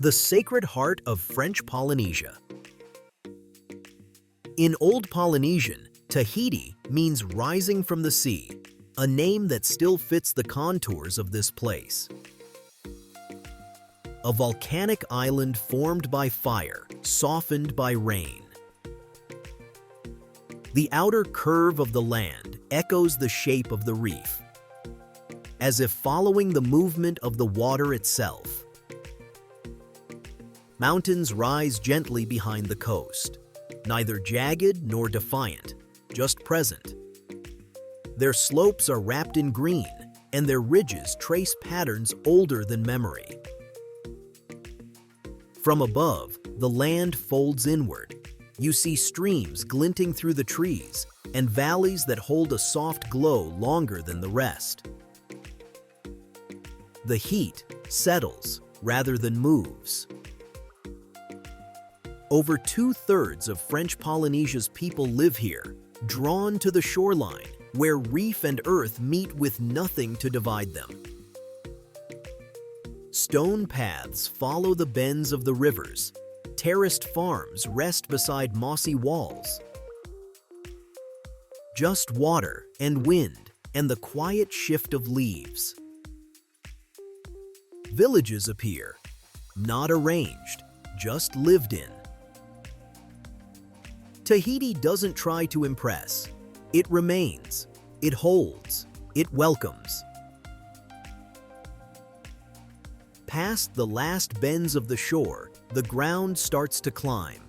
The Sacred Heart of French Polynesia. In Old Polynesian, Tahiti means rising from the sea, a name that still fits the contours of this place. A volcanic island formed by fire, softened by rain. The outer curve of the land echoes the shape of the reef, as if following the movement of the water itself. Mountains rise gently behind the coast, neither jagged nor defiant, just present. Their slopes are wrapped in green, and their ridges trace patterns older than memory. From above, the land folds inward. You see streams glinting through the trees and valleys that hold a soft glow longer than the rest. The heat settles rather than moves. Over 2/3 of French Polynesia's people live here, drawn to the shoreline, where reef and earth meet with nothing to divide them. Stone paths follow the bends of the rivers. Terraced farms rest beside mossy walls. Just water and wind and the quiet shift of leaves. Villages appear, not arranged, just lived in. Tahiti doesn't try to impress. It remains, it holds, it welcomes. Past the last bends of the shore, the ground starts to climb.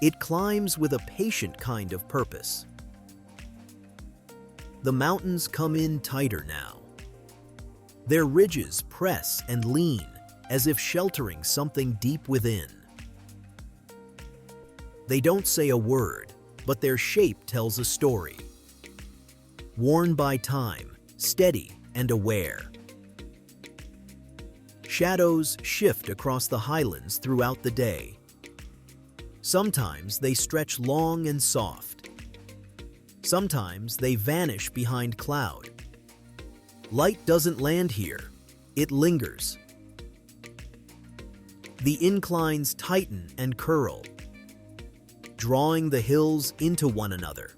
It climbs with a patient kind of purpose. The mountains come in tighter now. Their ridges press and lean, as if sheltering something deep within. They don't say a word, but their shape tells a story. Worn by time, steady and aware. Shadows shift across the highlands throughout the day. Sometimes they stretch long and soft. Sometimes they vanish behind cloud. Light doesn't land here, it lingers. The inclines tighten and curl, drawing the hills into one another.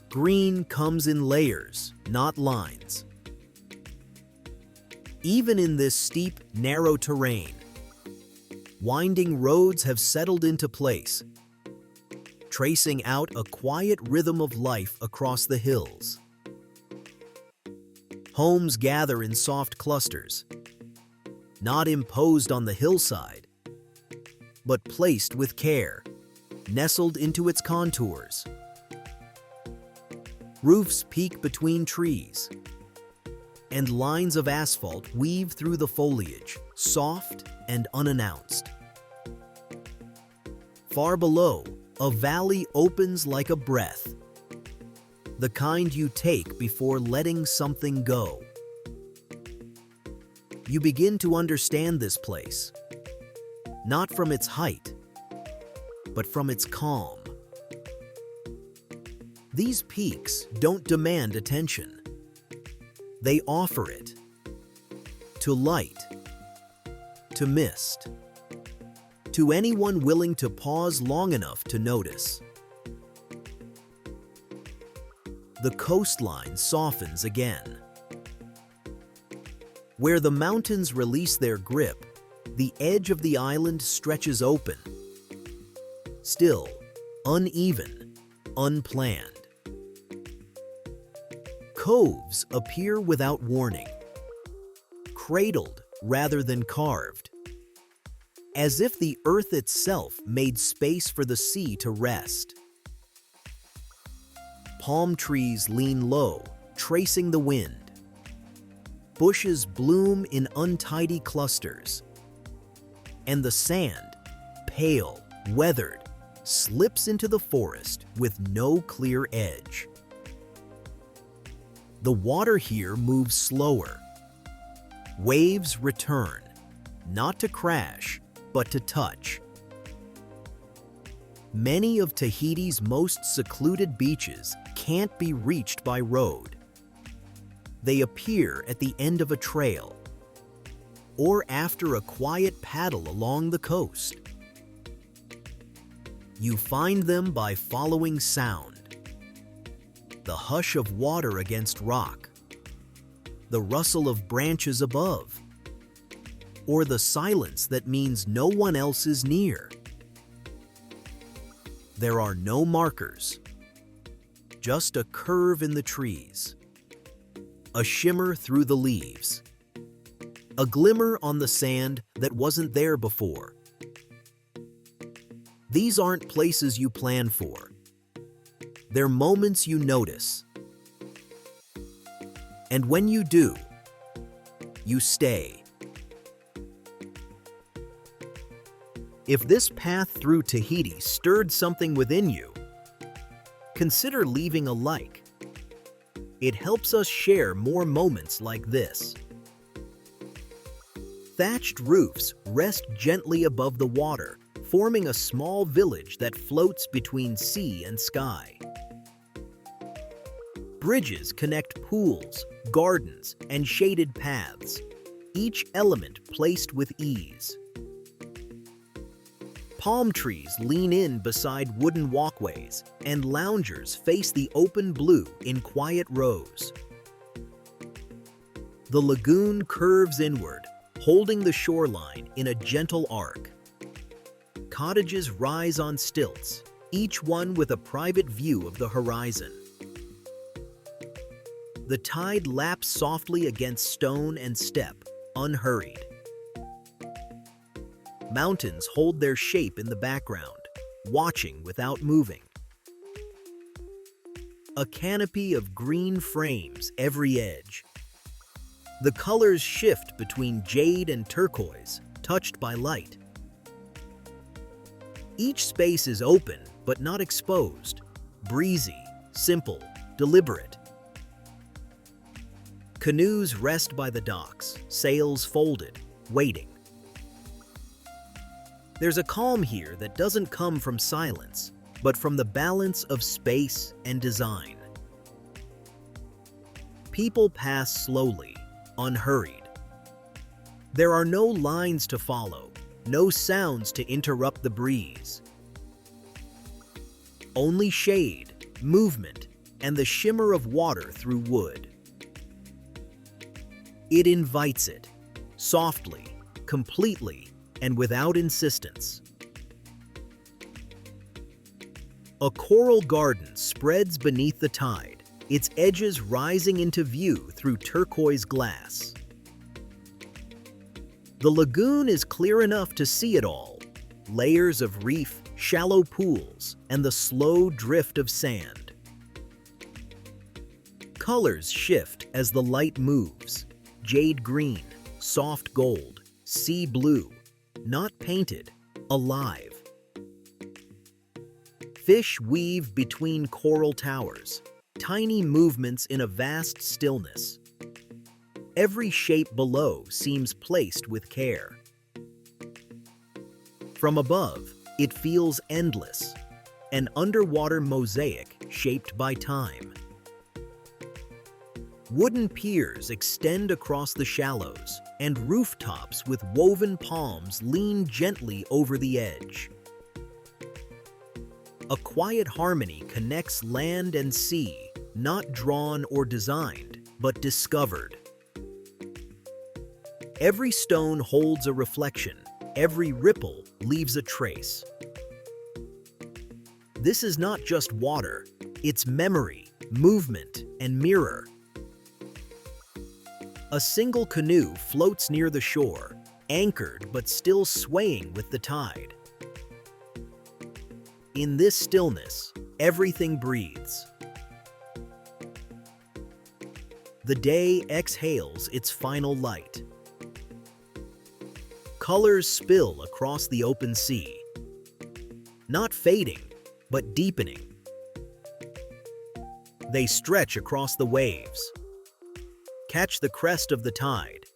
Green comes in layers, not lines. Even in this steep, narrow terrain, winding roads have settled into place, tracing out a quiet rhythm of life across the hills. Homes gather in soft clusters, not imposed on the hillside, but placed with care, nestled into its contours. Roofs peek between trees, and lines of asphalt weave through the foliage, soft and unannounced. Far below, a valley opens like a breath, the kind you take before letting something go. You begin to understand this place, not from its height, but from its calm. These peaks don't demand attention. They offer it, to light, to mist, to anyone willing to pause long enough to notice. The coastline softens again. Where the mountains release their grip, the edge of the island stretches open. Still, uneven, unplanned. Coves appear without warning, cradled rather than carved, as if the earth itself made space for the sea to rest. Palm trees lean low, tracing the wind. Bushes bloom in untidy clusters, and the sand, pale, weathered, slips into the forest with no clear edge. The water here moves slower. Waves return, not to crash, but to touch. Many of Tahiti's most secluded beaches can't be reached by road. They appear at the end of a trail, or after a quiet paddle along the coast. You find them by following sound: the hush of water against rock, the rustle of branches above, or the silence that means no one else is near. There are no markers, just a curve in the trees, a shimmer through the leaves, a glimmer on the sand that wasn't there before. These aren't places you plan for. They're moments you notice. And when you do, you stay. If this path through Tahiti stirred something within you, consider leaving a like. It helps us share more moments like this. Thatched roofs rest gently above the water, forming a small village that floats between sea and sky. Bridges connect pools, gardens, and shaded paths, each element placed with ease. Palm trees lean in beside wooden walkways, and loungers face the open blue in quiet rows. The lagoon curves inward, holding the shoreline in a gentle arc. Cottages rise on stilts, each one with a private view of the horizon. The tide laps softly against stone and step, unhurried. Mountains hold their shape in the background, watching without moving. A canopy of green frames every edge. The colors shift between jade and turquoise, touched by light. Each space is open but not exposed, breezy, simple, deliberate. Canoes rest by the docks, sails folded, waiting. There's a calm here that doesn't come from silence, but from the balance of space and design. People pass slowly, unhurried. There are no lines to follow, no sounds to interrupt the breeze. Only shade, movement, and the shimmer of water through wood. It invites it, softly, completely, and without insistence. A coral garden spreads beneath the tide, its edges rising into view through turquoise glass. The lagoon is clear enough to see it all: layers of reef, shallow pools, and the slow drift of sand. Colors shift as the light moves: jade green, soft gold, sea blue, not painted, alive. Fish weave between coral towers, tiny movements in a vast stillness. Every shape below seems placed with care. From above, it feels endless, an underwater mosaic shaped by time. Wooden piers extend across the shallows, and rooftops with woven palms lean gently over the edge. A quiet harmony connects land and sea, not drawn or designed, but discovered. Every stone holds a reflection, every ripple leaves a trace. This is not just water, it's memory, movement, and mirror. A single canoe floats near the shore, anchored but still swaying with the tide. In this stillness, everything breathes. The day exhales its final light. Colors spill across the open sea, not fading, but deepening. They stretch across the waves, catch the crest of the tide,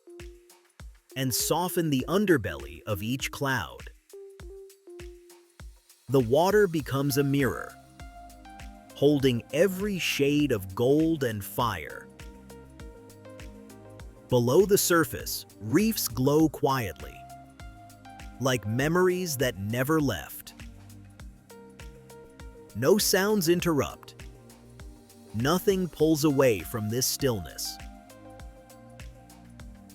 and soften the underbelly of each cloud. The water becomes a mirror, holding every shade of gold and fire. Below the surface, reefs glow quietly, like memories that never left. No sounds interrupt. Nothing pulls away from this stillness.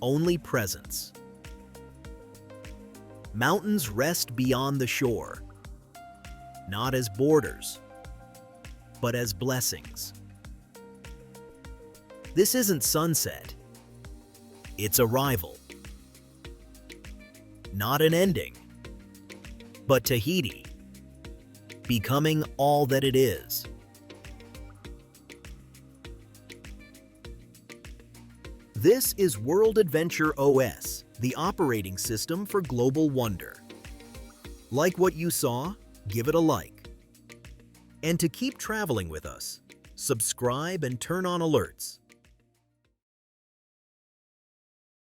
Only presence. Mountains rest beyond the shore, not as borders, but as blessings. This isn't sunset. It's arrival. Not an ending, but Tahiti, becoming all that it is. This is World Adventure OS, the operating system for global wonder. Like what you saw? Give it a like. And to keep traveling with us, subscribe and turn on alerts.